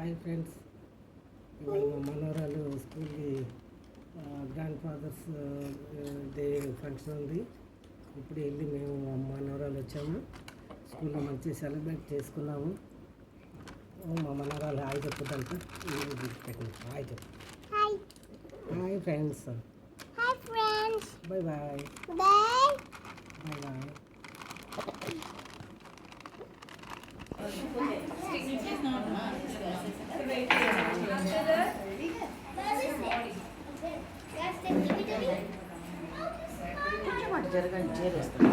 Hi friends, ఇవాళ మా మనవరాలు స్కూల్కి గ్రాండ్ ఫాదర్స్ డే ఫంక్షన్ ఉంది. ఇప్పుడు వెళ్ళి మేము మనవరాలు వచ్చాము. స్కూల్లో మంచిగా సెలబ్రేట్ చేసుకున్నాము. మా మనవరాలు హాయ్ చెప్పుదంట. హాయ్ చెప్పు. Hi friends. Bye bye. Bye bye. జరగండి చేరేస్తాను.